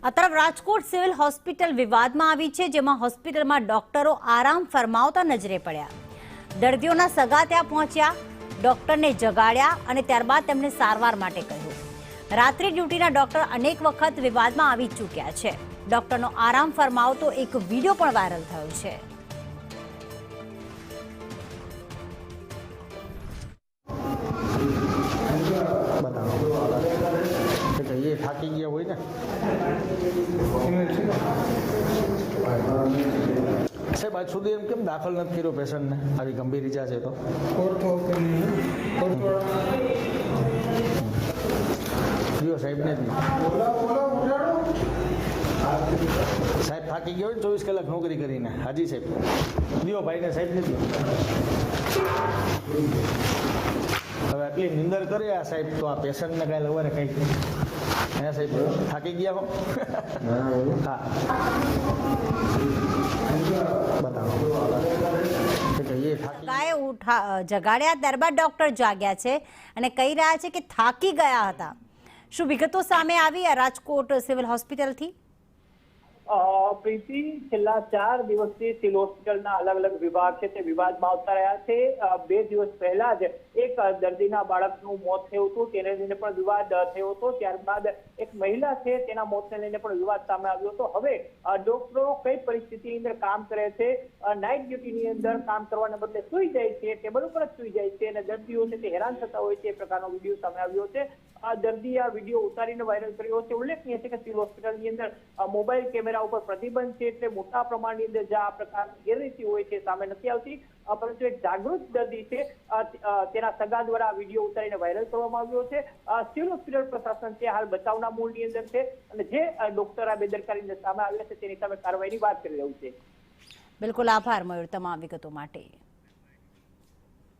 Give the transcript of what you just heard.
આ તરફ Rajkot civil hospital વિવાદમાં આવી છે, જેમાં હોસ્પિટલમાં ડોક્ટરો આરામ ફરમાવતા નજરે પડ્યા। દર્દીઓના સગા ત્યાં પહોંચ્યા, ડોક્ટરને જગાડ્યા અને ત્યારબાદ તેમને સારવાર માટે કહ્યું। રાત્રિ ડ્યુટીના ડોક્ટર અનેક વખત વિવાદમાં આવી ચૂક્યા છે। ડોક્ટરનો આરામ ફરમાવતો એક વિડીયો પણ વાયરલ થયો છે। ये થાકી ગયા હોય ને સાહેબ, આજ સુધી એમ કેમ દાખલ નથી કર્યો પેશન્ટને? આવી ગંભીર ઈજા છે તો કયો સાહેબને સાહેબ થાકી ગયો હોય ને 24 કલાક નોકરી કરીને। હાજી સાહેબ દિયો ભાઈને, સાહેબ ને દિયો। હવે આટલી નિંદર કરે આ સાહેબ તો આ પેશન્ટને કાંઈ લવારે કંઈક હે સાહેબ? થાકી ગયા હો? હા, જગાડ્યા ત્યારબાદ ડોક્ટર જાગ્યા છે અને કહી રહ્યા છે કે થાકી ગયા હતા। શું વિગતો સામે આવી રાજકોટ સિવિલ હોસ્પિટલથી? પ્રીતિ, છેલ્લા 4 દિવસથી સિવિલ હોસ્પિટલના અલગ અલગ વિભાગ છે તે વિવાદમાં આવતા રહ્યા છે। 2 દિવસ પહેલા જ એક દર્દીના બાળકનું મોત થયું હતું, તેને લઈને પણ વિવાદ થયો હતો। ત્યારબાદ એક મહિલા છે તેના મોતને લઈને પણ વિવાદ સામે આવ્યો હતો। હવે ડોક્ટરો કઈ પરિસ્થિતિની અંદર કામ કરે છે, નાઇટ ડ્યુટીની અંદર કામ કરવાને બદલે સુઈ જાય છે, ટેબલ ઉપર જ સુઈ જાય છે અને દર્દીઓ છે તે હેરાન થતા હોય છે, એ પ્રકારનો વિડીયો સામે આવ્યો છે। દર્દીએ આ વિડીયો ઉતારીને વાયરલ કર્યો છે। ઉલ્લેખનીય છે કે સિવિલ હોસ્પિટલની અંદર મોબાઈલ કેમેરા ઉપર પ્રતિબંધ છે, એટલે મોટા પ્રમાણની અંદર જે આ પ્રકારની ગેરરીતિ હોય છે સામે નથી આવતી, પરંતુ એક જાગૃત દર્દી છે તેના સગા દ્વારા આ વિડીયો ઉતારીને વાયરલ કરવામાં આવ્યો છે। સિવિલ હોસ્પિટલ પ્રશાસન છે હાલ બચાવના મૂડની અંદર છે અને જે ડોક્ટર આ બેદરકારીને સામે આવ્યા છે તેની સામે કાર્યવાહીની વાત કરી રહ્યું છે। બિલકુલ, આભાર મયુર તમામ વિગતો માટે।